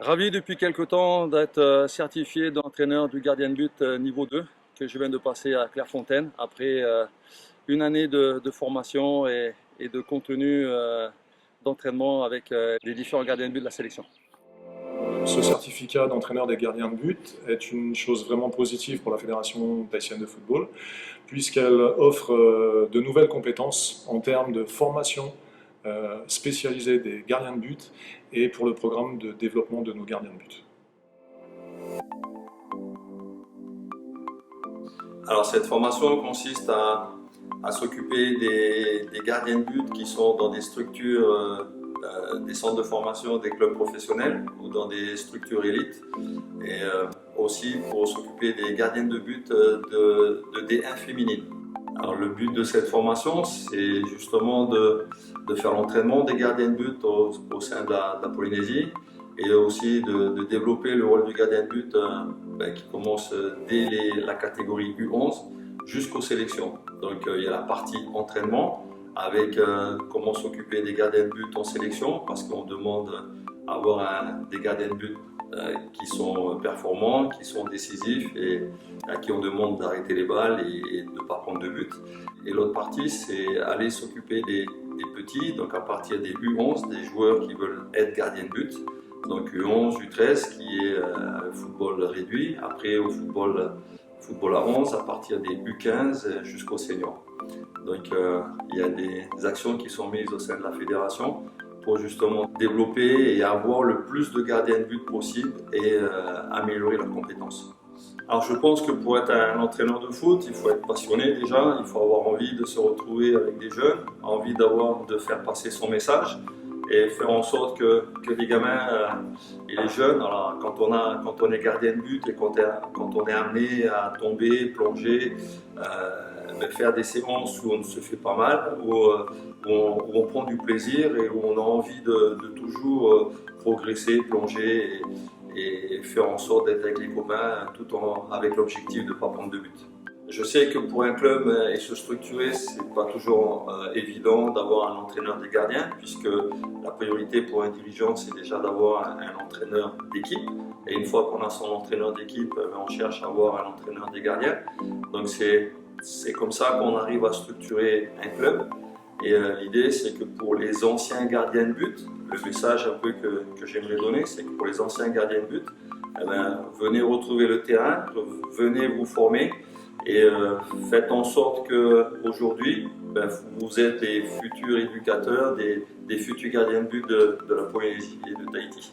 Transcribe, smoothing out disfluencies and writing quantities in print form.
Ravi depuis quelque temps d'être certifié d'entraîneur du gardien de but niveau 2 que je viens de passer à Clairefontaine après une année de formation et de contenu d'entraînement avec les différents gardiens de but de la sélection. Ce certificat d'entraîneur des gardiens de but est une chose vraiment positive pour la Fédération tahitienne de football, puisqu'elle offre de nouvelles compétences en termes de formation spécialisée des gardiens de but et pour le programme de développement de nos gardiens de but. Alors cette formation consiste à s'occuper des gardiens de but qui sont dans des structures, des centres de formation des clubs professionnels ou dans des structures élites, et aussi pour s'occuper des gardiens de but de D1 féminine. Alors le but de cette formation, c'est justement de faire l'entraînement des gardiens de but au sein de la Polynésie, et aussi de développer le rôle du gardien de but qui commence dès la catégorie U11 jusqu'aux sélections. Donc il y a la partie entraînement avec comment s'occuper des gardiens de but en sélection, parce qu'on demande à avoir des gardiens de but qui sont performants, qui sont décisifs et à qui on demande d'arrêter les balles et de ne pas prendre de but. Et l'autre partie, c'est aller s'occuper des petits, donc à partir des U11, des joueurs qui veulent être gardiens de but. Donc U11, U13 qui est football réduit, après au football à 11 à partir des U15 jusqu'aux seniors. Donc il y a des actions qui sont mises au sein de la fédération pour justement développer et avoir le plus de gardiens de but possible et améliorer leurs compétences. Alors je pense que pour être un entraîneur de foot, il faut être passionné déjà, il faut avoir envie de se retrouver avec des jeunes, envie de faire passer son message et faire en sorte que les gamins et les jeunes, alors quand on est gardien de but et quand on est amené à tomber, plonger, faire des séances où on se fait pas mal, où on prend du plaisir et où on a envie de toujours progresser, plonger et faire en sorte d'être avec les copains avec l'objectif de ne pas prendre de but. Je sais que pour un club et se structurer, c'est pas toujours évident d'avoir un entraîneur des gardiens, puisque la priorité pour un dirigeant, c'est déjà d'avoir un entraîneur d'équipe. Et une fois qu'on a son entraîneur d'équipe, on cherche à avoir un entraîneur des gardiens. Donc c'est comme ça qu'on arrive à structurer un club. Et l'idée, c'est que pour les anciens gardiens de but, le message un peu que j'aimerais donner, c'est que pour les anciens gardiens de but, venez retrouver le terrain, venez vous former. Et faites en sorte qu'aujourd'hui, vous êtes des futurs éducateurs, des futurs gardiens de but de la Polynésie et de Tahiti.